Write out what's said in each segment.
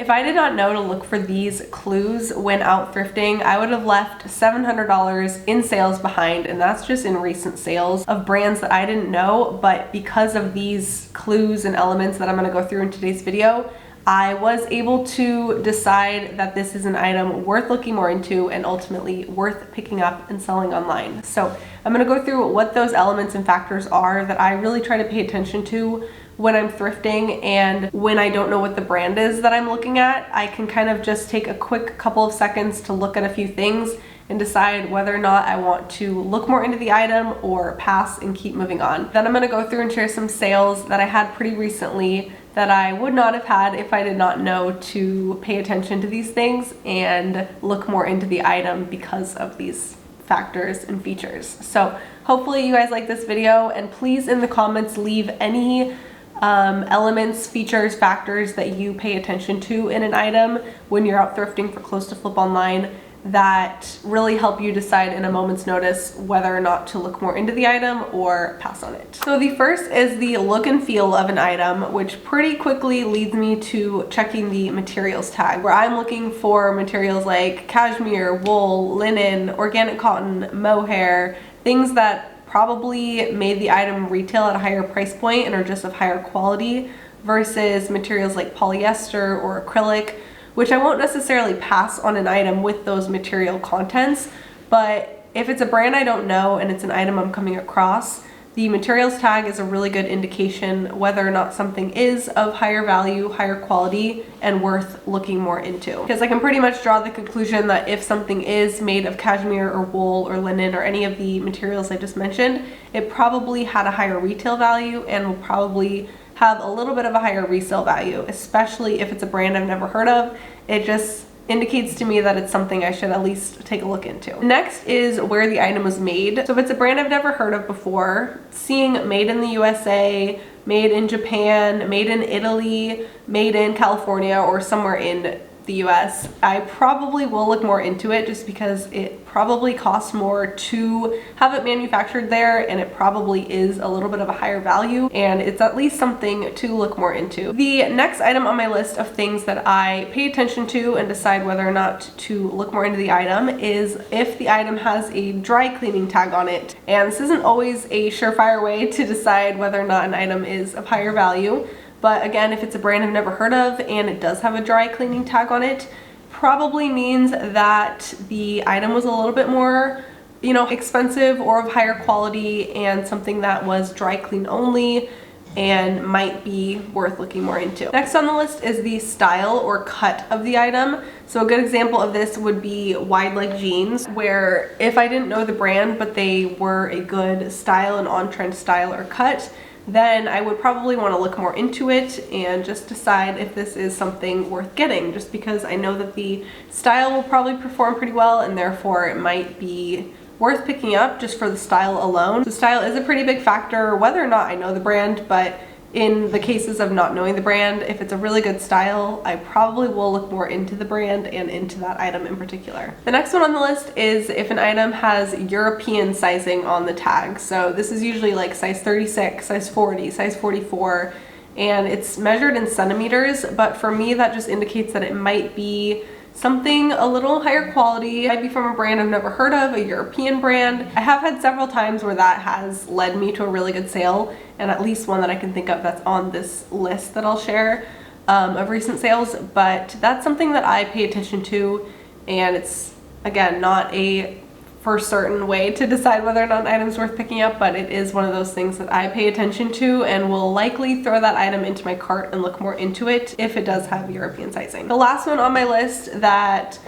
If I did not know to look for these clues when out thrifting, I would have left $700 in sales behind, and that's just in recent sales of brands that I didn't know, but because of these clues and elements that I'm going to go through in today's video, I was able to decide that this is an item worth looking more into and ultimately worth picking up and selling online. So I'm going to go through what those elements and factors are that I really try to pay attention to when I'm thrifting, and when I don't know what the brand is that I'm looking at, I can kind of just take a quick couple of seconds to look at a few things and decide whether or not I want to look more into the item or pass and keep moving on. Then I'm going to go through and share some sales that I had pretty recently that I would not have had if I did not know to pay attention to these things and look more into the item because of these factors and features. So hopefully you guys like this video, and please in the comments leave any elements, features, factors that you pay attention to in an item when you're out thrifting for Close to Flip Online that really help you decide in a moment's notice whether or not to look more into the item or pass on it. So the first is the look and feel of an item, which pretty quickly leads me to checking the materials tag, where I'm looking for materials like cashmere, wool, linen, organic cotton, mohair, things that probably made the item retail at a higher price point and are just of higher quality, versus materials like polyester or acrylic, which I won't necessarily pass on an item with those material contents. But if it's a brand I don't know and it's an item I'm coming across, the materials tag is a really good indication whether or not something is of higher value, higher quality, and worth looking more into. Because I can pretty much draw the conclusion that if something is made of cashmere or wool or linen or any of the materials I just mentioned, it probably had a higher retail value and will probably have a little bit of a higher resale value, especially if it's a brand I've never heard of. It just indicates to me that it's something I should at least take a look into. Next is where the item was made. So if it's a brand I've never heard of before, seeing made in the USA, made in Japan, made in Italy, made in California, or somewhere in the US, I probably will look more into it just because it probably costs more to have it manufactured there, and it probably is a little bit of a higher value, and it's at least something to look more into. The next item on my list of things that I pay attention to and decide whether or not to look more into the item is if the item has a dry cleaning tag on it. And this isn't always a surefire way to decide whether or not an item is of higher value. But again, if it's a brand I've never heard of and it does have a dry cleaning tag on it, probably means that the item was a little bit more, expensive or of higher quality, and something that was dry clean only and might be worth looking more into. Next on the list is the style or cut of the item. So a good example of this would be wide leg jeans, where if I didn't know the brand but they were a good style, an on-trend style or cut, then I would probably want to look more into it and just decide if this is something worth getting, just because I know that the style will probably perform pretty well and therefore it might be worth picking up just for the style alone. So style is a pretty big factor whether or not I know the brand, but in the cases of not knowing the brand, if it's a really good style, I probably will look more into the brand and into that item in particular. The next one on the list is if an item has European sizing on the tag. So this is usually like size 36, size 40, size 44, and it's measured in centimeters, but for me that just indicates that it might be something a little higher quality. It might be from a brand I've never heard of, a European brand. I have had several times where that has led me to a really good sale, and at least one that I can think of that's on this list that I'll share of recent sales, but that's something that I pay attention to, and it's, again, not a for certain way to decide whether or not an item's worth picking up, but it is one of those things that I pay attention to and will likely throw that item into my cart and look more into it if it does have European sizing. The last one on my list that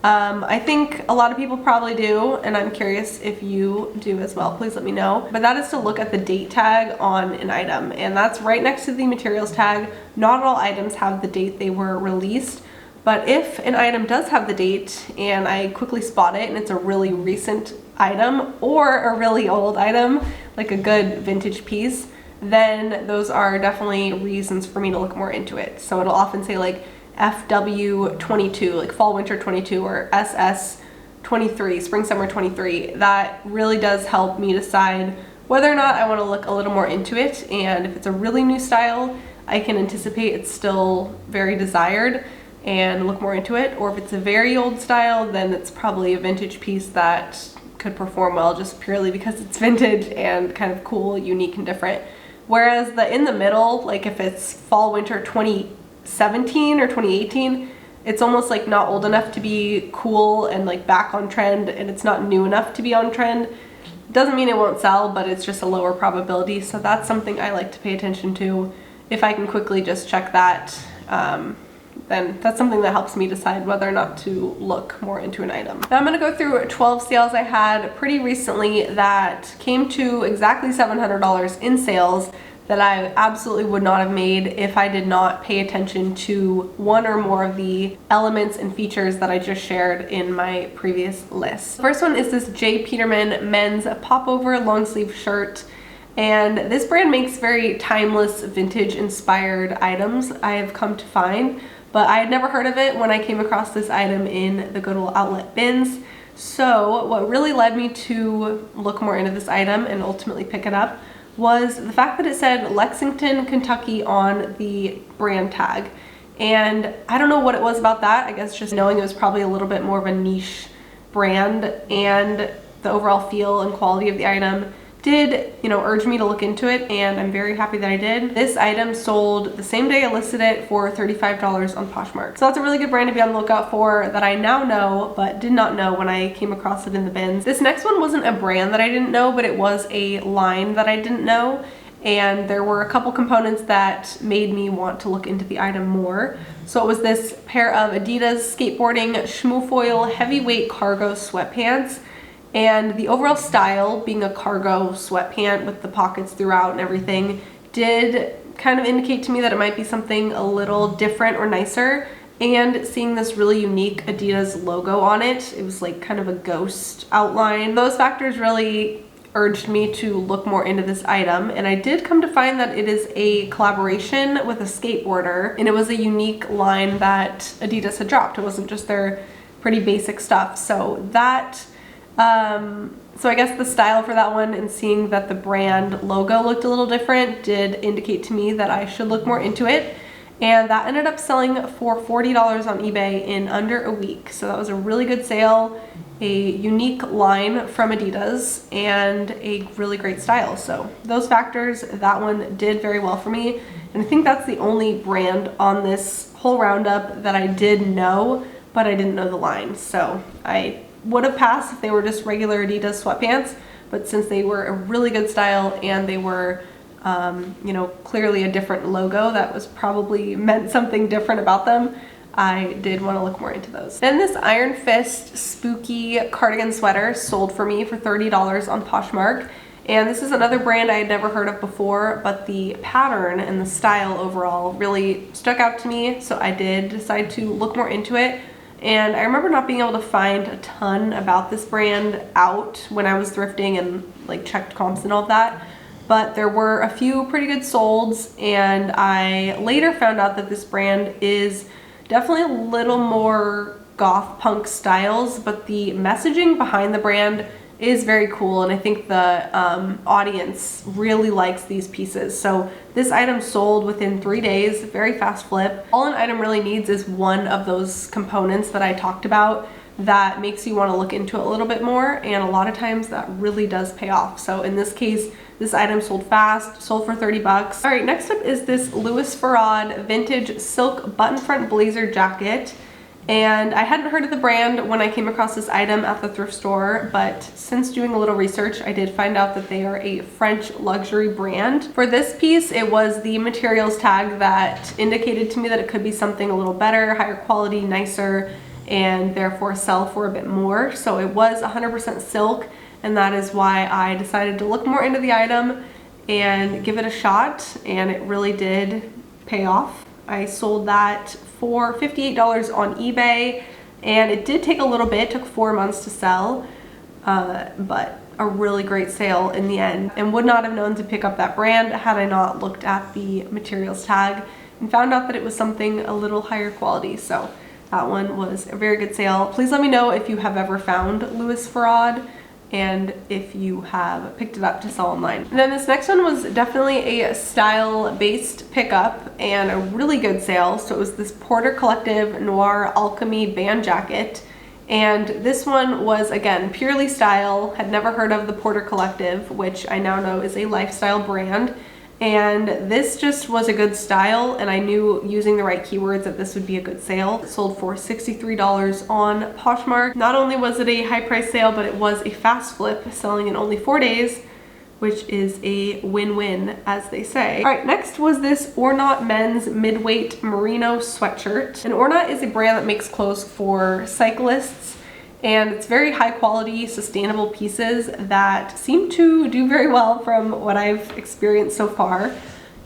I think a lot of people probably do, and I'm curious if you do as well, please let me know, but that is to look at the date tag on an item, and that's right next to the materials tag. Not all items have the date they were released, but if an item does have the date and I quickly spot it and it's a really recent item or a really old item, like a good vintage piece, then those are definitely reasons for me to look more into it. So it'll often say like FW22, like fall winter 22, or SS 23, spring summer 23. That really does help me decide whether or not I want to look a little more into it, and if it's a really new style, I can anticipate it's still very desired, and look more into it. Or if it's a very old style, then it's probably a vintage piece that could perform well just purely because it's vintage and kind of cool, unique, and different. Whereas the in the middle, like if it's fall winter 2017 or 2018, it's almost like not old enough to be cool and like back on trend, and it's not new enough to be on trend. Doesn't mean it won't sell, but it's just a lower probability. So that's something I like to pay attention to. If I can quickly just check that, then that's something that helps me decide whether or not to look more into an item. Now I'm gonna go through 12 sales I had pretty recently that came to exactly $700 in sales that I absolutely would not have made if I did not pay attention to one or more of the elements and features that I just shared in my previous list. The first one is this J. Peterman men's popover long sleeve shirt. And this brand makes very timeless, vintage inspired items, I have come to find, but I had never heard of it when I came across this item in the Goodwill outlet bins. So what really led me to look more into this item and ultimately pick it up was the fact that it said Lexington, Kentucky on the brand tag. And I don't know what it was about that. I guess just knowing it was probably a little bit more of a niche brand, and the overall feel and quality of the item did, urge me to look into it, and I'm very happy that I did. This item sold the same day I listed it for $35 on Poshmark. So that's a really good brand to be on the lookout for that I now know, but did not know when I came across it in the bins. This next one wasn't a brand that I didn't know, but it was a line that I didn't know. And there were a couple components that made me want to look into the item more. So it was this pair of Adidas skateboarding schmoofoil heavyweight cargo sweatpants. And the overall style, being a cargo sweatpant with the pockets throughout and everything, did kind of indicate to me that it might be something a little different or nicer. And seeing this really unique Adidas logo on it, it was like kind of a ghost outline. Those factors really urged me to look more into this item, and I did come to find that it is a collaboration with a skateboarder, and it was a unique line that Adidas had dropped. It wasn't just their pretty basic stuff. So that so I guess the style for that one and seeing that the brand logo looked a little different did indicate to me that I should look more into it. And that ended up selling for $40 on eBay in under a week. So that was a really good sale, a unique line from Adidas, and a really great style. So those factors, that one did very well for me. And I think that's the only brand on this whole roundup that I did know, but I didn't know the line. So I would have passed if they were just regular Adidas sweatpants, but since they were a really good style and they were clearly a different logo that was probably meant something different about them, I did want to look more into those. Then this Iron Fist spooky cardigan sweater sold for me for $30 on Poshmark. And this is another brand I had never heard of before, but the pattern and the style overall really stuck out to me. So I did decide to look more into it. And I remember not being able to find a ton about this brand out when I was thrifting and like checked comps and all of that. But there were a few pretty good solds, and I later found out that this brand is definitely a little more goth punk styles, but the messaging behind the brand is very cool, and I think the audience really likes these pieces. So this item sold within 3 days, very fast flip. All an item really needs is one of those components that I talked about that makes you want to look into it a little bit more, and a lot of times that really does pay off. So in this case, this item sold fast, sold for 30 bucks. All right, next up is this Louis Farad vintage silk button front blazer jacket. And I hadn't heard of the brand when I came across this item at the thrift store, but since doing a little research, I did find out that they are a French luxury brand. For this piece, it was the materials tag that indicated to me that it could be something a little better, higher quality, nicer, and therefore sell for a bit more. So it was 100% silk, and that is why I decided to look more into the item and give it a shot, and it really did pay off. I sold that for $58 on eBay, and it did take a little bit, it took 4 months to sell, but a really great sale in the end, and would not have known to pick up that brand had I not looked at the materials tag and found out that it was something a little higher quality. So that one was a very good sale. Please let me know if you have ever found Louis Farad and if you have picked it up to sell online. And then this next one was definitely a style-based pickup and a really good sale. So it was this Porter Collective Noir Alchemy band jacket. And this one was, again, purely style. Had never heard of the Porter Collective, which I now know is a lifestyle brand. And this just was a good style, and I knew using the right keywords that this would be a good sale. It sold for $63 on Poshmark. Not only was it a high price sale, but it was a fast flip, selling in only 4 days, which is a win-win, as they say. All right, next was this Ornat men's midweight merino sweatshirt. And Ornat is a brand that makes clothes for cyclists, and it's very high quality, sustainable pieces that seem to do very well from what I've experienced so far.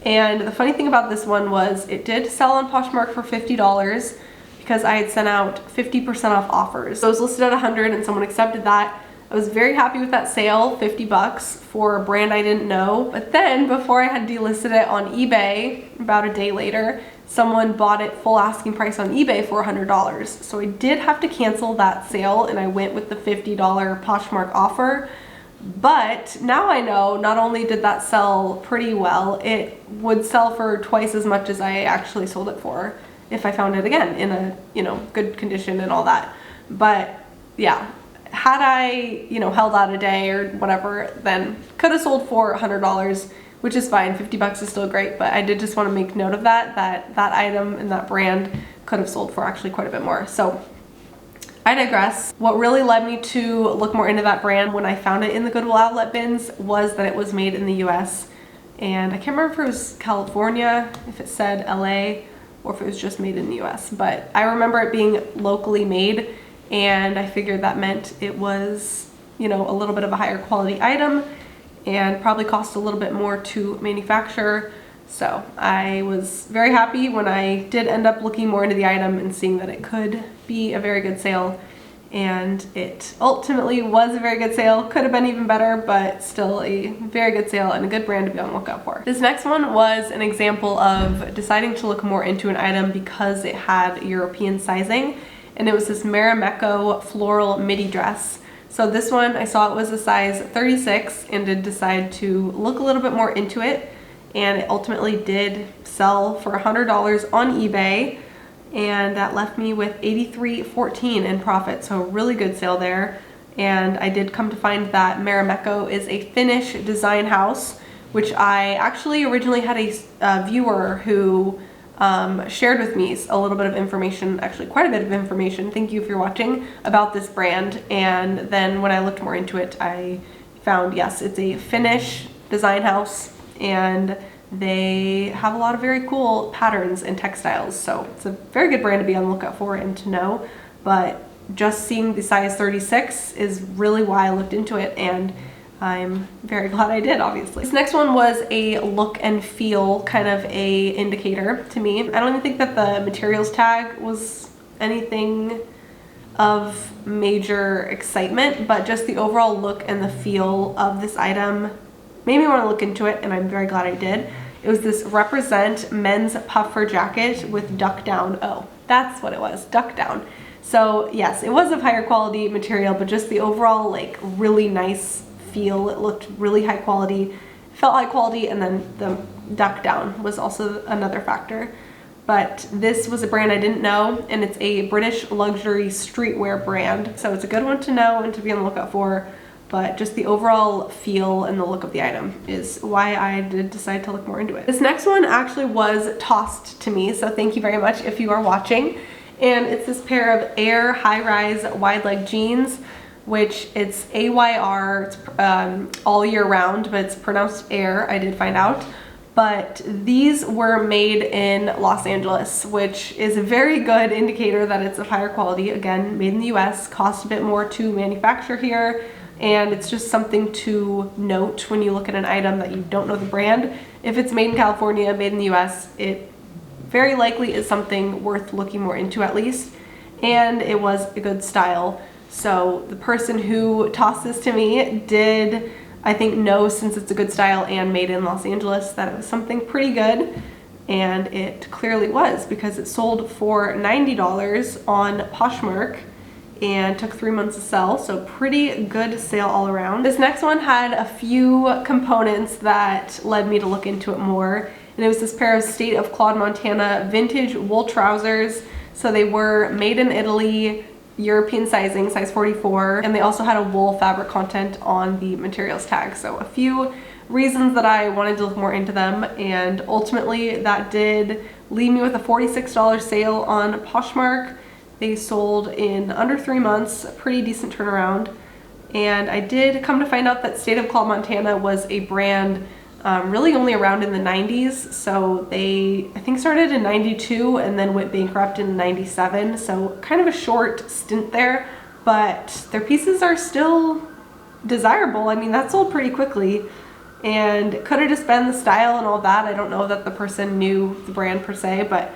And the funny thing about this one was it did sell on Poshmark for $50 because I had sent out 50% off offers. So it was listed at $100 and someone accepted that. I was very happy with that sale, $50 for a brand I didn't know. But then before I had delisted it on eBay, about a day later, someone bought it full asking price on eBay for $100. So I did have to cancel that sale and I went with the $50 Poshmark offer. But now I know not only did that sell pretty well, it would sell for twice as much as I actually sold it for if I found it again in a, good condition and all that. But yeah, had I, held out a day or whatever, then could have sold for $100, which is fine. $50 is still great, but I did just want to make note of that item and that brand could have sold for actually quite a bit more. So I digress. What really led me to look more into that brand when I found it in the Goodwill outlet bins was that it was made in the US. And I can't remember if it was California, if it said LA, or if it was just made in the US. But I remember it being locally made, and I figured that meant it was, a little bit of a higher quality item and probably cost a little bit more to manufacture. So I was very happy when I did end up looking more into the item and seeing that it could be a very good sale. And it ultimately was a very good sale. Could have been even better, but still a very good sale and a good brand to be on the lookout for. This next one was an example of deciding to look more into an item because it had European sizing. And it was this Marimekko floral midi dress. So this one, I saw it was a size 36 and did decide to look a little bit more into it. And it ultimately did sell for $100 on eBay. And that left me with $83.14 in profit. So a really good sale there. And I did come to find that Marimekko is a Finnish design house, which I actually originally had a viewer who shared with me a little bit of information, actually quite a bit of information, thank you if you're watching, about this brand. And then when I looked more into it, I found, yes, it's a Finnish design house and they have a lot of very cool patterns and textiles. So it's a very good brand to be on the lookout for and to know. But just seeing the size 36 is really why I looked into it, and I'm very glad I did, obviously. This next one was a look and feel kind of a indicator to me. I don't even think that the materials tag was anything of major excitement, but just the overall look and the feel of this item made me want to look into it, and I'm very glad I did. It was this Represent men's puffer jacket with duck down. Oh, that's what it was, duck down. So yes, it was of higher quality material, but just the overall really nice feel. It looked really high quality, felt high quality, and then the duck down was also another factor. But this was a brand I didn't know, and it's a British luxury streetwear brand. So it's a good one to know and to be on the lookout for, but just the overall feel and the look of the item is why I did decide to look more into it. This next one actually was tossed to me, so thank you very much if you are watching. And it's this pair of Air high-rise wide leg jeans, which it's AYR, it's all year round, but it's pronounced Air, I did find out. But these were made in Los Angeles, which is a very good indicator that it's of higher quality. Again, made in the US, cost a bit more to manufacture here, and it's just something to note when you look at an item that you don't know the brand. If it's made in California, made in the US, it very likely is something worth looking more into at least, and it was a good style. So the person who tossed this to me did, I think, know, since it's a good style and made in Los Angeles, that it was something pretty good. And it clearly was, because it sold for $90 on Poshmark and took 3 months to sell, so pretty good sale all around. This next one had a few components that led me to look into it more, and it was this pair of State of Claude, Montana vintage wool trousers. So they were made in Italy, European sizing, size 44, and they also had a wool fabric content on the materials tag. So a few reasons that I wanted to look more into them, and ultimately that did leave me with a $46 sale on Poshmark. They sold in under 3 months, a pretty decent turnaround. And I did come to find out that State of Claude, Montana was a brand really only around in the 90s. So they, I think, started in 92 and then went bankrupt in 97. So kind of a short stint there, but their pieces are still desirable. I mean, that sold pretty quickly, and it could have just been the style and all that. I don't know that the person knew the brand per se, but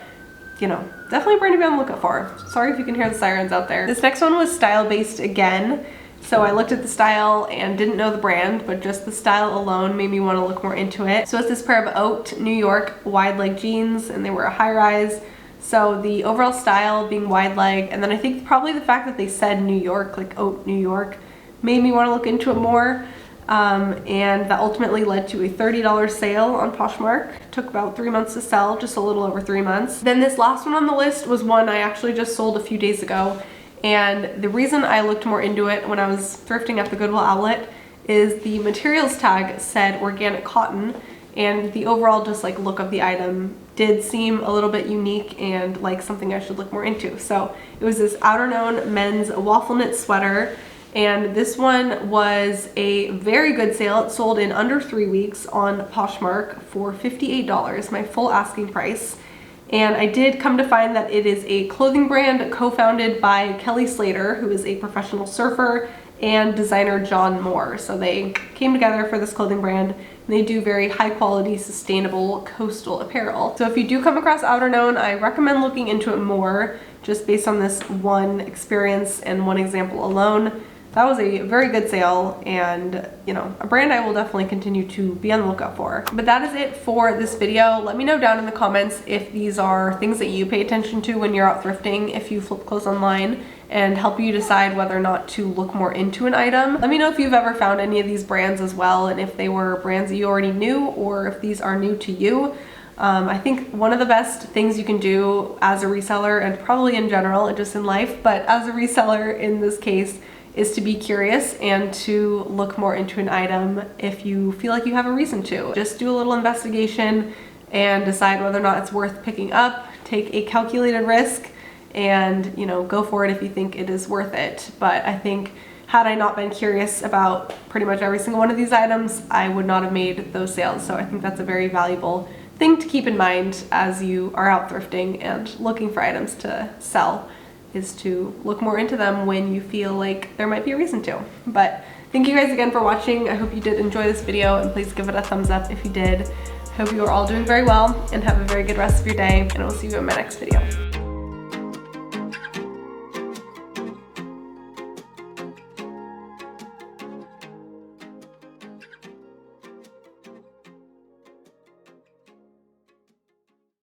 you know, definitely a brand to be on the lookout for. Sorry if you can hear the sirens out there. This next one was style based again. So I looked at the style and didn't know the brand, but just the style alone made me want to look more into it. So it's this pair of Oat New York wide leg jeans, and they were a high rise. So the overall style being wide leg, and then I think probably the fact that they said New York, like Oat New York, made me want to look into it more. And that ultimately led to a $30 sale on Poshmark. Took about 3 months to sell, just a little over 3 months. Then this last one on the list was one I actually just sold a few days ago. And the reason I looked more into it when I was thrifting at the Goodwill outlet is the materials tag said organic cotton, and the overall just like look of the item did seem a little bit unique and like something I should look more into. So it was this Outer Known men's waffle knit sweater, and this one was a very good sale. It sold in under 3 weeks on Poshmark for $58, my full asking price. And I did come to find that it is a clothing brand co-founded by Kelly Slater, who is a professional surfer, and designer John Moore. So they came together for this clothing brand, and they do very high quality, sustainable coastal apparel. So if you do come across Outer Known, I recommend looking into it more, just based on this one experience and one example alone. That was a very good sale, and you know, a brand I will definitely continue to be on the lookout for. But that is it for this video. Let me know down in the comments if these are things that you pay attention to when you're out thrifting, if you flip clothes online, and help you decide whether or not to look more into an item. Let me know if you've ever found any of these brands as well, and if they were brands that you already knew, or if these are new to you. I think one of the best things you can do as a reseller, and probably in general, and just in life, but as a reseller in this case, is to be curious and to look more into an item if you feel like you have a reason to. Just do a little investigation and decide whether or not it's worth picking up. Take a calculated risk and, you know, go for it if you think it is worth it. But I think had I not been curious about pretty much every single one of these items, I would not have made those sales. So I think that's a very valuable thing to keep in mind as you are out thrifting and looking for items to sell, is to look more into them when you feel like there might be a reason to. But thank you guys again for watching. I hope you did enjoy this video, and please give it a thumbs up if you did. I hope you are all doing very well and have a very good rest of your day, and I will see you in my next video.